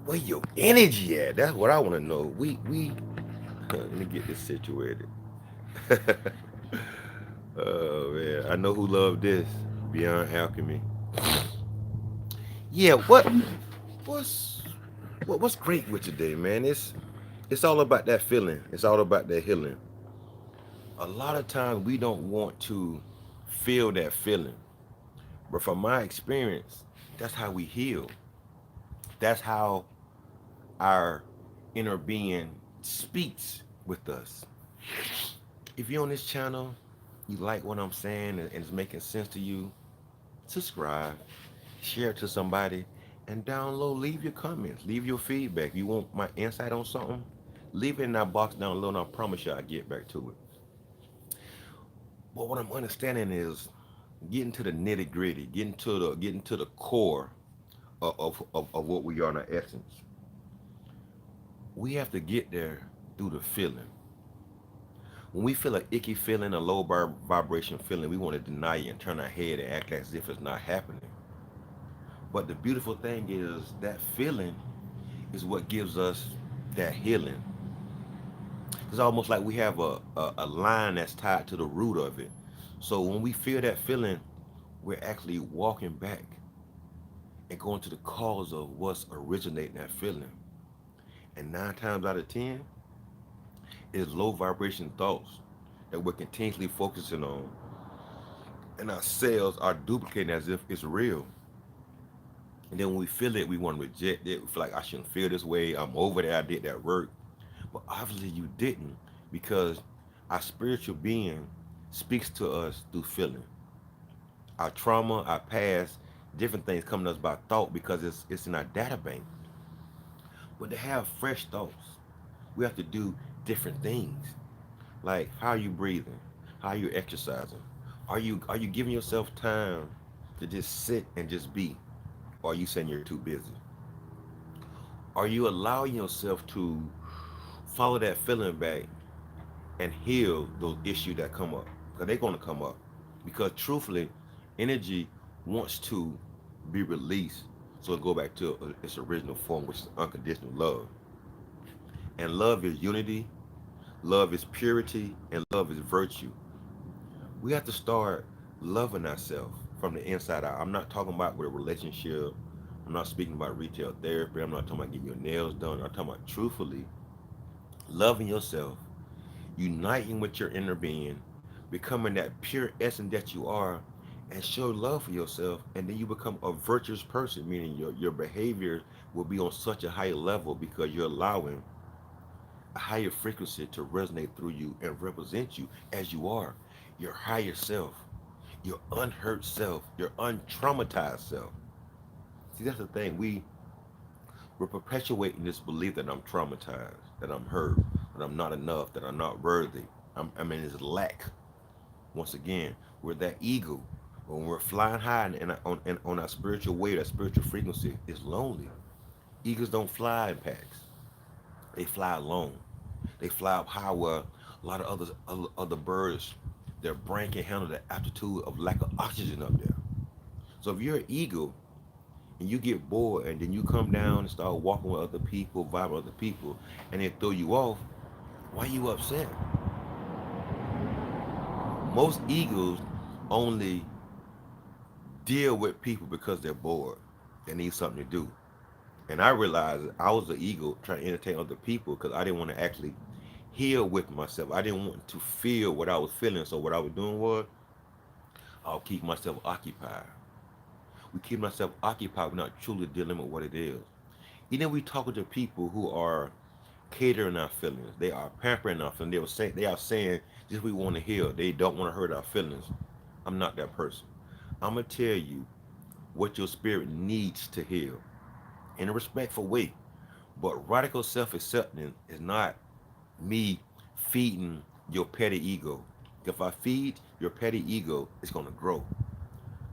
Where your energy at? That's what I want to know. We let me get this situated. Oh man, I know who loved this. Beyond Alchemy. Yeah, what's what's great with today, man? It's all about that feeling. It's all about that healing. A lot of times we don't want to feel that feeling, but from my experience, that's how we heal. That's how our inner being speaks with us. If you're on this channel, you like what I'm saying and it's making sense to you, subscribe, share it to somebody, and download. Leave your comments, leave your feedback. If you want my insight on something, leave it in that box down below, and I promise you I'll get back to it. But what I'm understanding is getting to the nitty gritty, getting to the core of what we are in our essence. We have to get there through the feeling. When we feel an icky feeling, a low vibration feeling, we want to deny it and turn our head and act as if it's not happening. But the beautiful thing is that feeling is what gives us that healing. It's almost like we have a line that's tied to the root of it. So when we feel that feeling, we're actually walking back and going to the cause of what's originating that feeling. And 9 times out of 10, it's low vibration thoughts that we're continuously focusing on, and our cells are duplicating as if it's real. And then when we feel it, we want to reject it. We feel like I shouldn't feel this way. I'm over there. I did that work. But obviously you didn't, because our spiritual being speaks to us through feeling. Our trauma, our past, different things come to us by thought because it's in our data bank. But to have fresh thoughts, we have to do different things. Like, how are you breathing? How are you exercising? Are you giving yourself time to just sit and just be? Or are you saying you're too busy? Are you allowing yourself to follow that feeling back and heal those issues that come up? Because they're going to come up. Because truthfully, energy wants to be released so it go back to its original form, which is unconditional love. And love is unity, love is purity, and love is virtue. We have to start loving ourselves from the inside out. I'm not talking about with a relationship. I'm not speaking about retail therapy. I'm not talking about getting your nails done. I'm talking about truthfully loving yourself, uniting with your inner being, becoming that pure essence that you are, and show love for yourself. And then you become a virtuous person, meaning your behavior will be on such a higher level because you're allowing a higher frequency to resonate through you and represent you as you are, your higher self, your unhurt self, your untraumatized self. See, that's the thing. We're perpetuating this belief that I'm traumatized, that I'm hurt, that I'm not enough, that I'm not worthy. I mean, it's lack. Once again, we're that ego. When we're flying high on our spiritual way, that spiritual frequency is lonely. Eagles don't fly in packs. They fly alone. They fly up high where a lot of other birds, their brain can handle the altitude of lack of oxygen up there. So if you're an eagle and you get bored and then you come down and start walking with other people, vibing with other people, and they throw you off, why are you upset? Most eagles only deal with people because they're bored. They need something to do. And I realized I was an eagle trying to entertain other people because I didn't want to actually heal with myself. I didn't want to feel what I was feeling. So what I was doing was I'll keep myself occupied. We keep myself occupied. We're not truly dealing with what it is. Even we talking to people who are catering our feelings. They are pampering our feelings. They are saying just we want to heal. They don't want to hurt our feelings. I'm not that person. I'm gonna tell you what your spirit needs to heal in a respectful way. But radical self-acceptance is not me feeding your petty ego. If I feed your petty ego, it's gonna grow.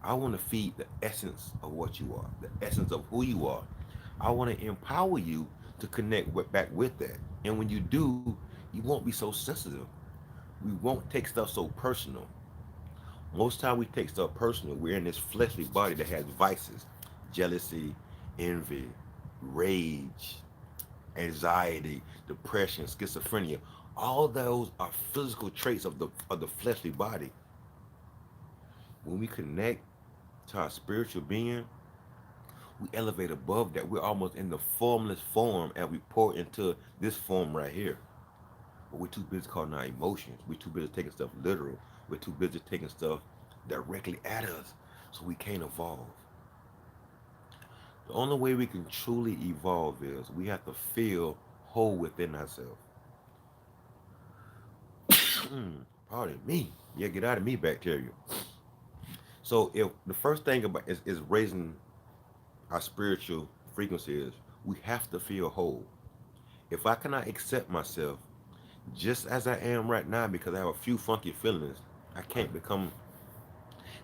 I want to feed the essence of what you are, the essence of who you are. I want to empower you to connect back with that. And when you do, you won't be so sensitive. We won't take stuff so personal. Most time we take stuff personal. We're in this fleshly body that has vices, jealousy, envy. rage, anxiety, depression, schizophrenia. All those are physical traits of the fleshly body. When we connect to our spiritual being, we elevate above that. We're almost in the formless form and we pour into this form right here. But we're too busy calling our emotions. We're too busy taking stuff literal. We're too busy taking stuff directly at us. So we can't evolve. The only way we can truly evolve is we have to feel whole within ourselves. Pardon me. Yeah, get out of me, bacteria. So if the first thing about is raising our spiritual frequency is we have to feel whole. If I cannot accept myself just as I am right now because I have a few funky feelings, I can't become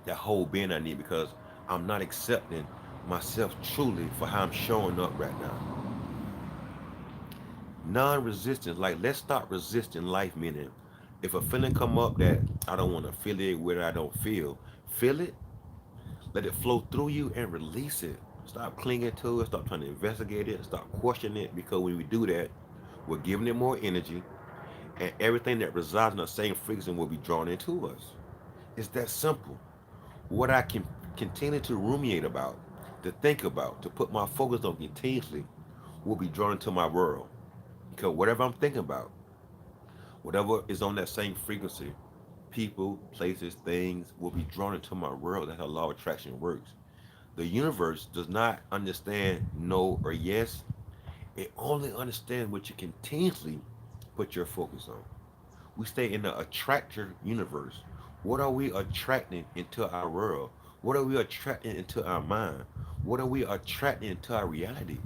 that whole being I need because I'm not accepting myself truly for how I'm showing up right now. Non-resistance, like let's stop resisting life, meaning if a feeling come up that I don't want to feel it, where I don't feel it, let it flow through you and release it. Stop clinging to it, stop trying to investigate it, stop questioning it, because when we do that, we're giving it more energy, and everything that resides in the same frequency will be drawn into us. It's that simple. What I can continue to ruminate about, to think about, to put my focus on continuously will be drawn into my world. Because whatever I'm thinking about, whatever is on that same frequency, people, places, things will be drawn into my world. That's how law of attraction works. The universe does not understand no or yes. It only understands what you continuously put your focus on. We stay in the attractor universe. What are we attracting into our world? What are we attracting into our mind? What are we attracting into our reality?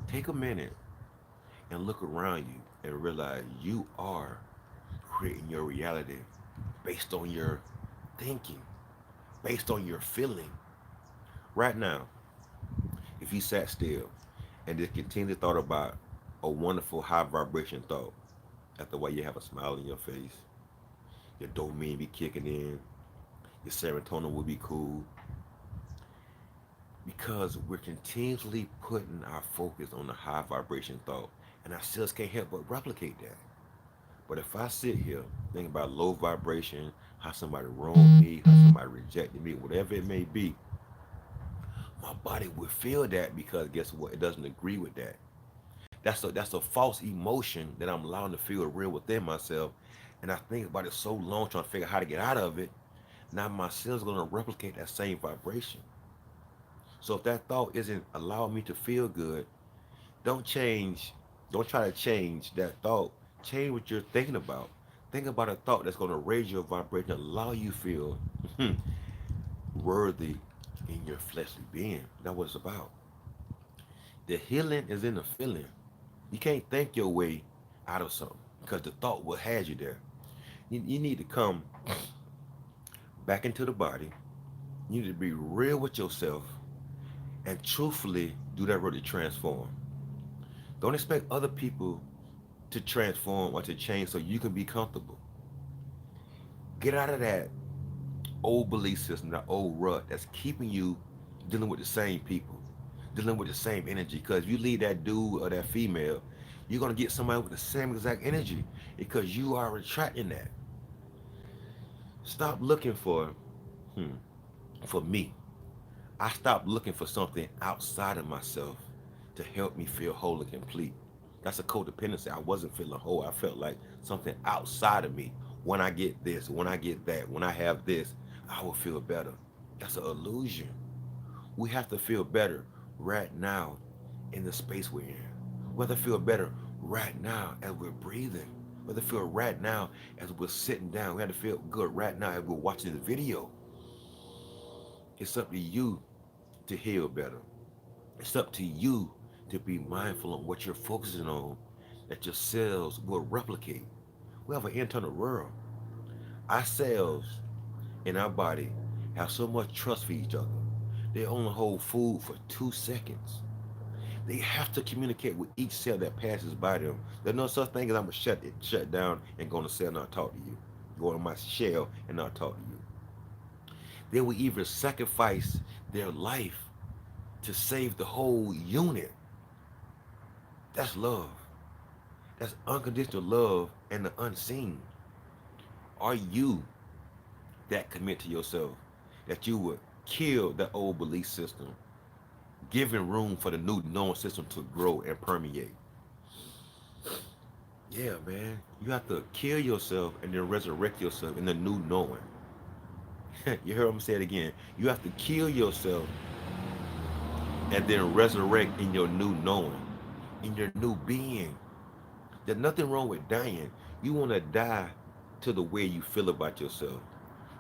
Take a minute and look around you and realize you are creating your reality based on your thinking, based on your feeling. Right now, if you sat still and just continue to thought about a wonderful high vibration thought, after a while you have a smile on your face, your dopamine be kicking in, your serotonin will be cool, because we're continually putting our focus on the high vibration thought, and our cells can't help but replicate that. But if I sit here thinking about low vibration, how somebody wronged me, how somebody rejected me, whatever it may be, my body will feel that because guess what? It doesn't agree with that. That's a false emotion that I'm allowing to feel real within myself. And I think about it so long trying to figure out how to get out of it. Now my cells are gonna replicate that same vibration. So if that thought isn't allowing me to feel good, don't change. Don't try to change that thought. Change what you're thinking about. Think about a thought that's gonna raise your vibration, allow you to feel worthy in your fleshly being. That's what it's about. The healing is in the feeling. You can't think your way out of something because the thought will has you there. You need to come back into the body. You need to be real with yourself and truthfully do that work to transform. Don't expect other people to transform or to change so you can be comfortable. Get out of that old belief system, that old rut that's keeping you dealing with the same people, dealing with the same energy. Because if you leave that dude or that female, you're gonna get somebody with the same exact energy because you are attracting that. Stop looking hmm, for me. I stopped looking for something outside of myself to help me feel whole and complete. That's a codependency. I wasn't feeling whole. I felt like something outside of me. When I get this, when I get that, when I have this, I will feel better. That's an illusion. We have to feel better right now in the space we're in. We have to feel better right now as we're breathing. We have to feel right now as we're sitting down. We have to feel good right now as we're watching the video. It's up to you to heal better. It's up to you to be mindful of what you're focusing on, that your cells will replicate. We have an internal world. Our cells in our body have so much trust for each other. They only hold food for 2 seconds. They have to communicate with each cell that passes by them. There's no such thing as I'm gonna shut down and go in the cell and not talk to you. Go in my shell and not talk to you. They will either sacrifice their life to save the whole unit. That's love. That's unconditional love and the unseen. Are you that commit to yourself that you would kill the old belief system, giving room for the new knowing system to grow and permeate? Yeah, man. You have to kill yourself and then resurrect yourself in the new knowing. You heard me say it again. You have to kill yourself and then resurrect in your new knowing, in your new being. There's nothing wrong with dying. You want to die to the way you feel about yourself.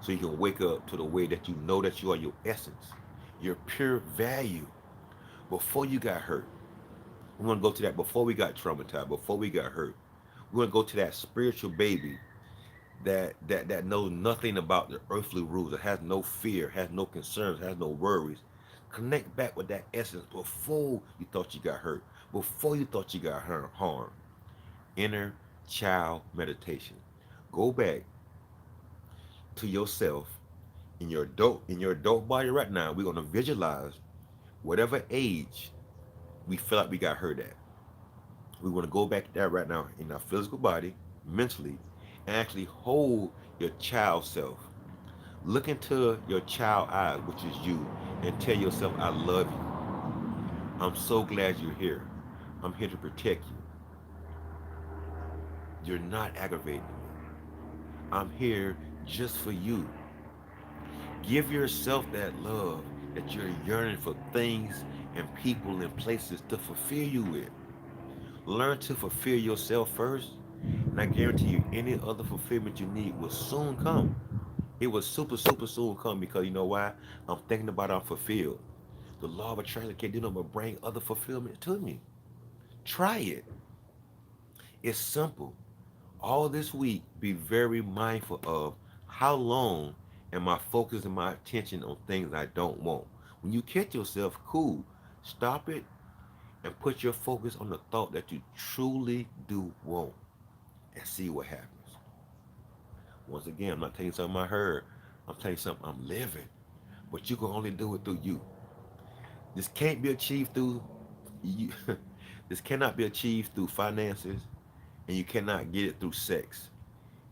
So you can wake up to the way that you know that you are your essence, your pure value before you got hurt. We want to go to that before we got traumatized, before we got hurt. We want to go to that spiritual baby that knows nothing about the earthly rules, that has no fear, has no concerns, has no worries. Connect back with that essence before you thought you got hurt, before you thought you got harmed. Inner child meditation. Go back to yourself in your adult body right now. We're gonna visualize whatever age we feel like we got hurt at. We want to go back to that right now in our physical body, mentally, and actually hold your child self. Look into your child eyes, which is you, and tell yourself, I love you. I'm so glad you're here. I'm here to protect you. You're not aggravating me. I'm here just for you. Give yourself that love that you're yearning for things and people and places to fulfill you with. Learn to fulfill yourself first, and I guarantee you any other fulfillment you need will soon come. It will super soon come because you know why? I'm thinking about I'm fulfilled. The law of attraction can't do nothing but bring other fulfillment to me. Try it. It's simple. All this week, be very mindful of how long am I focusing my attention on things I don't want. When you catch yourself, cool. Stop it and put your focus on the thought that you truly do want and see what happens. Once again, I'm not telling you something I heard. I'm telling you something I'm living. But you can only do it through you. This can't be achieved through you. This cannot be achieved through finances, and you cannot get it through sex.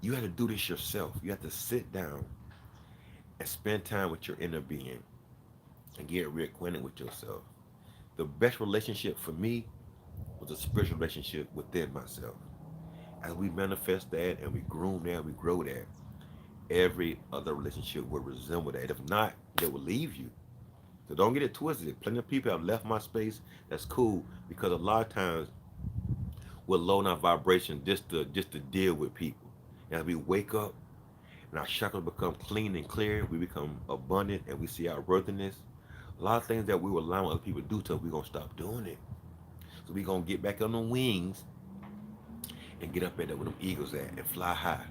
You have to do this yourself. You have to sit down and spend time with your inner being and get reacquainted with yourself. The best relationship for me was a spiritual relationship within myself. As we manifest that and we groom that, we grow that, every other relationship will resemble that. If not, they will leave you. So don't get it twisted. Plenty of people have left my space. That's cool because a lot of times we're low in our vibration just to deal with people. And as we wake up and our chakras become clean and clear, we become abundant and we see our worthiness. A lot of things that we were allowing other people to do to us, we're gonna stop doing it. So we're gonna get back on the wings and get up at there where them eagles at and fly high.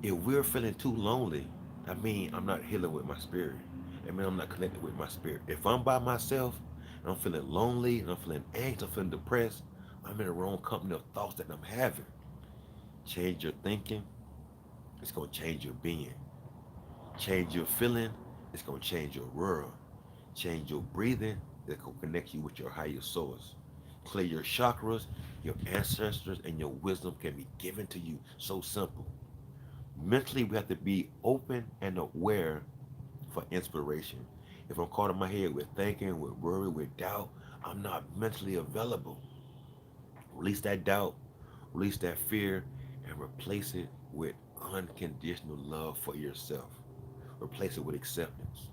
If we're feeling too lonely, I mean I'm not healing with my spirit. I mean I'm not connected with my spirit. If I'm by myself and I'm feeling lonely and I'm feeling anxious, I'm feeling depressed, I'm in the wrong company of thoughts that I'm having. Change your thinking, it's gonna change your being. Change your feeling, it's gonna change your world. Change your breathing, that will connect you with your higher source. Clear your chakras, your ancestors, and your wisdom can be given to you. So simple. Mentally, we have to be open and aware for inspiration. If I'm caught in my head with thinking, with worry, with doubt, I'm not mentally available. Release that doubt, release that fear, and replace it with unconditional love for yourself. Replace it with acceptance.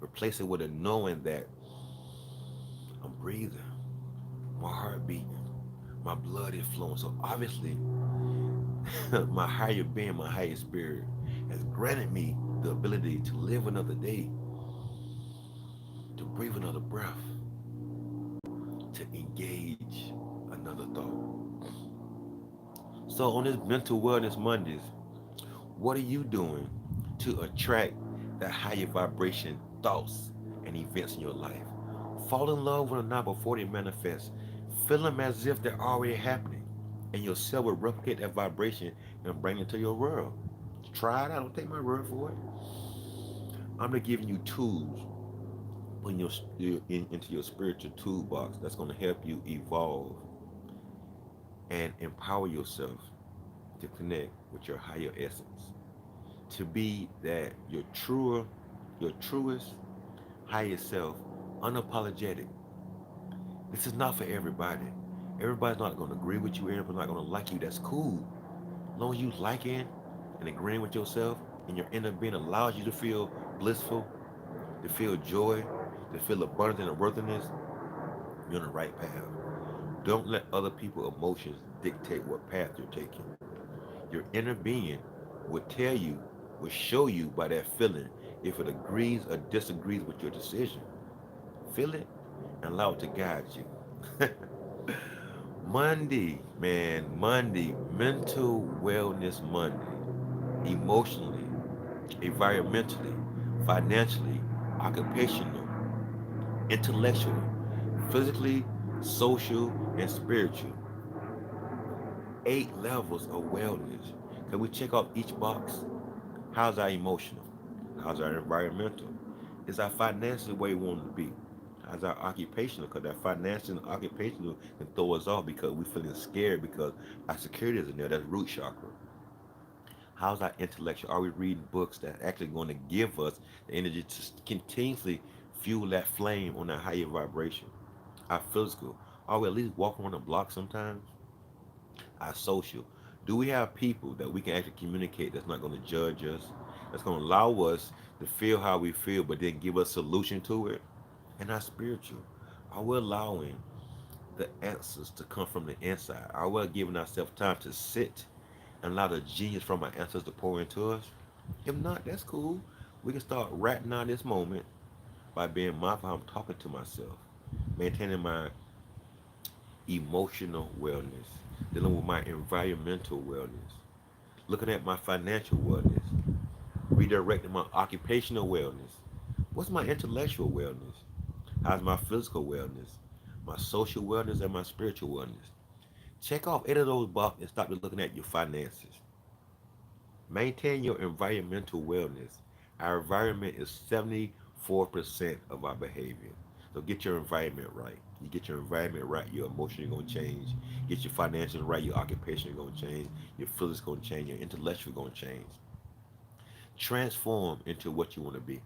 Replace it with a knowing that I'm breathing, my heart beating, my blood is flowing. So obviously, my higher being, my higher spirit, has granted me the ability to live another day, to breathe another breath, to engage another thought. So on this Mental Wellness Mondays, what are you doing to attract that higher vibration thoughts and events in your life? Fall in love with them now before they manifest. Feel them as if they're already happening. And your cell will replicate that vibration and bring it to your world. Try it. I don't take my word for it. I'm just giving you tools, putting into your spiritual toolbox that's going to help you evolve and empower yourself to connect with your higher essence, to be that your truest, highest self, unapologetic. This is not for everybody. Everybody's not going to agree with you. Everybody's not going to like you. That's cool. As long as you liking and agreeing with yourself and your inner being allows you to feel blissful, to feel joy, to feel abundance and worthiness, you're on the right path. Don't let other people's emotions dictate what path you're taking. Your inner being will tell you, will show you by that feeling if it agrees or disagrees with your decision. Feel it and allow it to guide you. Monday, man, Monday, mental wellness Monday, emotionally, environmentally, financially, occupational, intellectually, physically, social, and spiritual. 8 levels of wellness. Can we check off each box? How's our emotional? How's our environmental? Is our financially where we want to be? How's our occupational? Because that financial and occupational can throw us off because we're feeling scared because our security is in there. That's root chakra. How's our intellectual? Are we reading books that are actually going to give us the energy to continuously fuel that flame on that higher vibration? Our physical. Are we at least walking on the block sometimes? Our social. Do we have people that we can actually communicate that's not going to judge us, that's going to allow us to feel how we feel, but then give us solution to it? And our spiritual. Are we allowing the answers to come from the inside? Are we giving ourselves time to sit and allow the genius from our ancestors to pour into us? If not, that's cool. We can start writing out this moment by being mindful how I'm talking to myself, maintaining my emotional wellness, dealing with my environmental wellness, looking at my financial wellness, redirecting my occupational wellness. What's my intellectual wellness? How's my physical wellness, my social wellness, and my spiritual wellness? Check off 8 of those boxes and stop looking at your finances. Maintain your environmental wellness. Our environment is 74% of our behavior. So get your environment right. You get your environment right, your emotion gonna change. Get your financial right, your occupation gonna change. Your feelings gonna change. Your intellectual gonna change. Transform into what you want to be.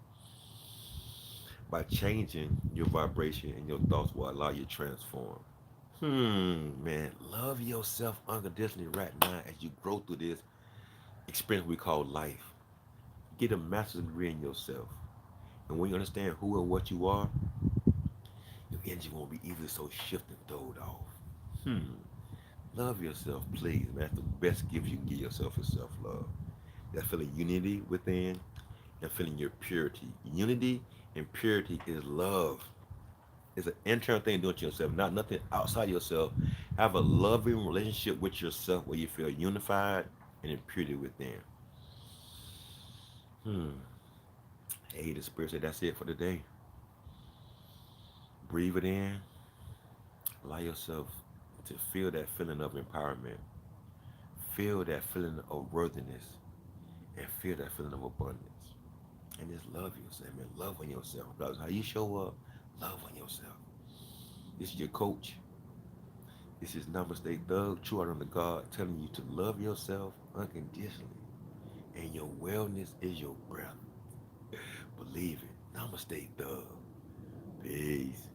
By changing your vibration and your thoughts will allow you to transform. Man, love yourself unconditionally right now as you grow through this experience we call life. Get a master's degree in yourself. And when you understand who and what you are, your energy won't be easily so shifted and throwed off. Hmm. Love yourself, please, man. That's the best gift you can give yourself is self-love. That feeling unity within and feeling your purity. Unity and purity is love. It's an internal thing doing to yourself, not nothing outside yourself. Have a loving relationship with yourself where you feel unified and in purity within. Hmm. Hey, the spirit said that's it for today. Breathe it in. Allow yourself to feel that feeling of empowerment. Feel that feeling of worthiness. And feel that feeling of abundance. And just love yourself, man. Love on yourself. Regardless of how you show up, love on yourself. This is your coach. This is Namaste Thug, true art on the God, telling you to love yourself unconditionally. And your wellness is your breath. Believe it. Namaste Thug. Peace.